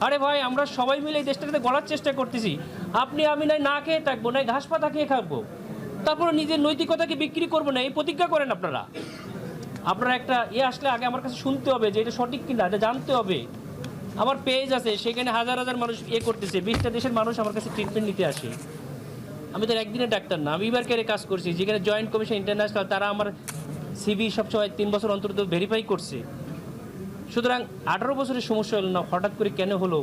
আরে ভাই, আমরা সবাই মিলে এই দেশটাকে গড়ার চেষ্টা করতেছি। আপনি আমি না খেয়ে থাকবো, না ঘাস পাতা খেয়ে খাবো, তারপরে নিজের নৈতিকতাকে বিক্রি করবো না, এই প্রতিজ্ঞা করেন আপনারা। আপনারা একটা আসলে আগে আমার কাছে শুনতে হবে যে এটা সঠিক কিনা, এটা জানতে হবে। আমার পেজ আছে, সেখানে হাজার হাজার মানুষ করতেছে, 20টা দেশের মানুষ আমার কাছে ট্রিটমেন্ট নিতে আসে। আমি তো একদিনের ডাক্তার না, আমি এবার কেড়ে কাজ করছি, যেখানে জয়েন্ট কমিশন ইন্টারন্যাশনাল তারা আমার সিভি সবসময় 3 বছর অন্তর ভেরিফাই করছে। সুতরাং 18 বছরের সমস্যা হলো না, হঠাৎ করে কেন হলো,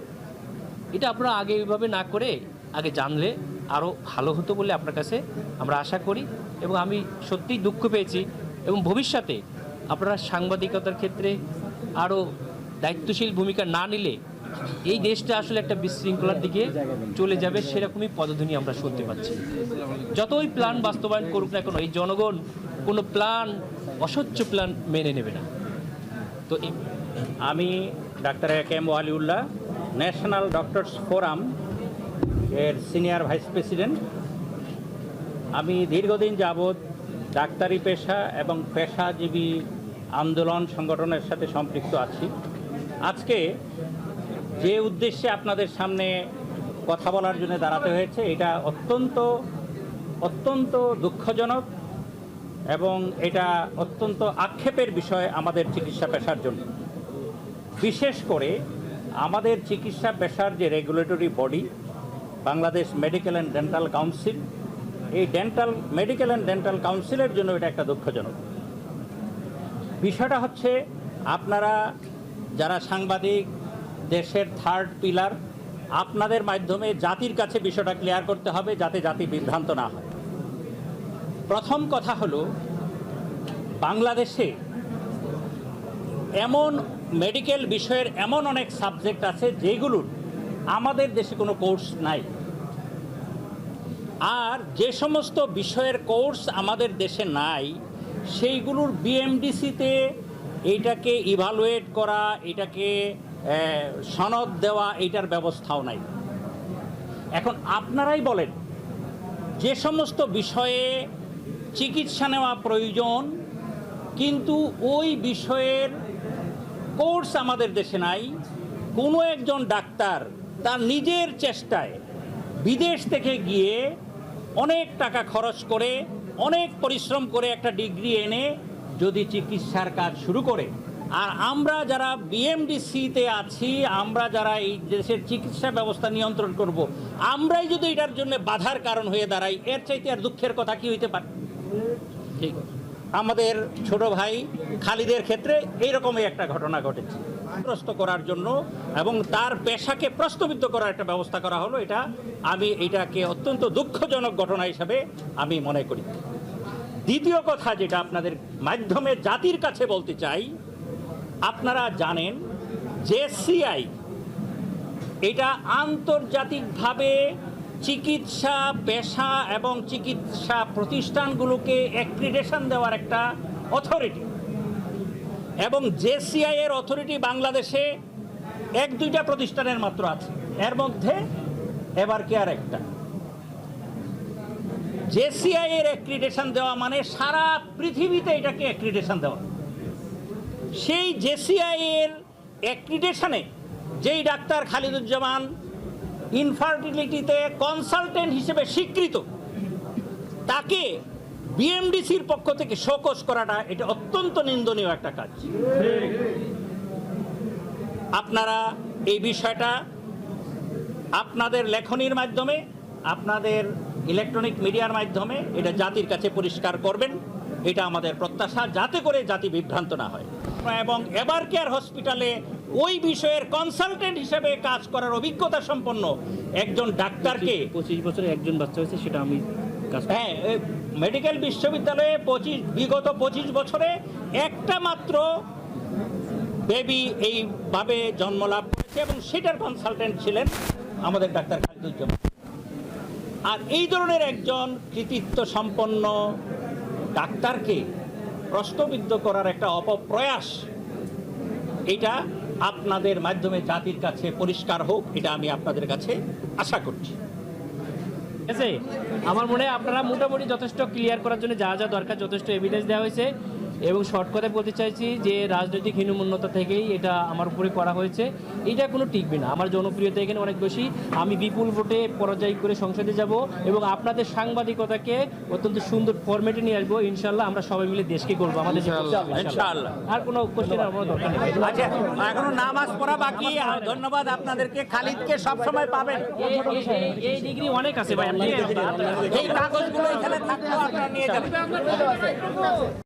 এটা আপনারা আগে এইভাবে না করে আগে জানলে আরও ভালো হতো বলে আপনার কাছে আমরা আশা করি। এবং আমি সত্যিই দুঃখ পেয়েছি, এবং ভবিষ্যতে আপনারা সাংবাদিকতার ক্ষেত্রে আরও দায়িত্বশীল ভূমিকা না নিলে এই দেশটা আসলে একটা বিশৃঙ্খলার দিকে চলে যাবে, সেরকমই পদধ্বনি আমরা শুনতে পাচ্ছি। যতই প্ল্যান বাস্তবায়ন করুক না কেন, এই জনগণ কোনো প্ল্যান, অস্বচ্ছ প্ল্যান মেনে নেবে না। তো আমি doctor A K M. Waliullah, national doctors forum এর সিনিয়র ভাইস প্রেসিডেন্ট। আমি দীর্ঘদিন যাবৎ ডাক্তারি পেশা এবং পেশাজীবী আন্দোলন সংগঠনের সাথে সম্পৃক্ত আছি। আজকে যে উদ্দেশ্যে আপনাদের সামনে কথা বলার জন্য দাঁড়াতে হয়েছে, এটা অত্যন্ত দুঃখজনক এবং এটা অত্যন্ত আক্ষেপের বিষয় আমাদের চিকিৎসা পেশার জন্য। বিশেষ করে আমাদের চিকিৎসা পেশার যে regulatory body Bangladesh medical and dental council, এই মেডিকেল অ্যান্ড ডেন্টাল কাউন্সিলের জন্য এটা একটা দুঃখজনক বিষয়টা হচ্ছে, আপনারা যারা সাংবাদিক, দেশের থার্ড পিলার, আপনাদের মাধ্যমে জাতির কাছে বিষয়টা ক্লিয়ার করতে হবে যাতে জাতি বিভ্রান্ত না হয়। প্রথম কথা হলো, বাংলাদেশে এমন মেডিকেল বিষয়ের এমন অনেক সাবজেক্ট আছে যেগুলোর আমাদের দেশে কোনো কোর্স নাই। আর যে সমস্ত বিষয়ের কোর্স আমাদের দেশে নাই, সেইগুলোর বিএমডিসিতে এইটাকে ইভালুয়েট করা, এটাকে সনদ দেওয়া, এইটার ব্যবস্থাও নাই। এখন আপনারাই বলেন, যে সমস্ত বিষয়ে চিকিৎসা নেওয়া প্রয়োজন কিন্তু ওই বিষয়ের কোর্স আমাদের দেশে নাই, কোনো একজন ডাক্তার তার নিজের চেষ্টায় বিদেশ থেকে গিয়ে অনেক টাকা খরচ করে, অনেক পরিশ্রম করে একটা ডিগ্রি এনে যদি চিকিৎসার কাজ শুরু করে, আর আমরা যারা বিএমডিসিতে আছি, আমরা যারা এই দেশের চিকিৎসা ব্যবস্থা নিয়ন্ত্রণ করব, আমরাই যদি এটার জন্য বাধার কারণ হয়ে দাঁড়াই, এর চাইতে আর দুঃখের কথা কি হইতে পারে? ঠিক, আমাদের ছোট ভাই খালিদের ক্ষেত্রে এইরকমই একটা ঘটনা ঘটেছে। প্রস্ত করার জন্য এবং তার পেশাকে প্রশ্নবিদ্ধ করার একটা ব্যবস্থা করা হলো, এটাকে অত্যন্ত দুঃখজনক ঘটনা হিসাবে আমি মনে করি। দ্বিতীয় কথা যেটা আপনাদের মাধ্যমে জাতির কাছে বলতে চাই, আপনারা জানেন JCI এটা আন্তর্জাতিকভাবে চিকিৎসা পেশা এবং চিকিৎসা প্রতিষ্ঠানগুলোকে অ্যাক্রিডেশন দেওয়ার একটা অথরিটি, এবং JCI এর অথরিটি বাংলাদেশে 1-2টা প্রতিষ্ঠানের মাত্র আছে, এর মধ্যে এভার কেয়ার একটা। JCI এর অ্যাক্রিডেশন দেওয়া মানে সারা পৃথিবীতে এটাকে অ্যাক্রিডেশন দেওয়া। সেই JCI এর অ্যাক্রিডেশনে যেই ডাক্তার খালিদুজ্জামান ইনফার্টিলিটিতে কনসালটেন্ট হিসেবে স্বীকৃত, তাকে বিএমডিসির পক্ষ থেকে শোকজ করাটা এটা অত্যন্ত নিন্দনীয় একটা কাজ। আপনারা এই বিষয়টা আপনাদের লেখনীর মাধ্যমে, আপনাদের ইলেকট্রনিক মিডিয়ার মাধ্যমে এটা জাতির কাছে পরিষ্কার করবেন, এটা আমাদের প্রত্যাশা, যাতে করে জাতি বিভ্রান্ত না হয়। এবং এভার কেয়ার হসপিটালে ওই বিষয়ের কনসালটেন্ট হিসেবে কাজ করার অভিজ্ঞতা সম্পন্ন একজন ডাক্তারকে 25 বছরে একজন বাচ্চা হয়েছে, সেটা আমি হ্যাঁ, মেডিকেল বিশ্ববিদ্যালয়ে বিগত 25 বছরে একটা মাত্র বেবি এইভাবে জন্ম লাভ করেছে এবং সেটার কনসালটেন্ট ছিলেন আমাদের ডাক্তার খালিদুজ্জামান। আর এই ধরনের একজন কৃতিত্ব সম্পন্ন ডাক্তারকে প্রশ্নবিদ্ধ করার একটা অপপ্রয়াস, এটা আপনাদের মাধ্যমে জাতির কাছে পরিষ্কার হোক, এটা আমি আপনাদের কাছে আশা করছি। ঠিক আছে, আমার মনে হয় আপনারা মোটামুটি যথেষ্ট ক্লিয়ার করার জন্য যা যা দরকার যথেষ্ট এভিডেন্স দেওয়া হয়েছে। এবং শর্ট কথায় বলতে চাইছি যে রাজনৈতিক হীনমন্যতা থেকেই এটা আমার উপরে করা হয়েছে। এটা কোনো টিকবে না। আমার জনপ্রিয়তা এখানে অনেক বেশি। আমি বিপুল ভোটে পরাজয় করে সংসদে যাব এবং আপনাদের সাংবাদিকতাকে অত্যন্ত সুন্দর ফরম্যাটে নিয়ে আসবো। ইনশাল্লাহ আমরা সবাই মিলে দেশকে করবো আমাদের যে ইনশাআল্লাহ। আর কোনো কোশ্চেন আমার দরকার নেই। আচ্ছা, এখনো নামাজ পড়া বাকি। ধন্যবাদ আপনাদেরকে। খালিদকে সবসময় পাবেন। এই ডিগ্রি অনেক আছে ভাই, আপনি এই কাগজগুলো এখানে থাকলেও আপনারা নিয়ে যাবেন।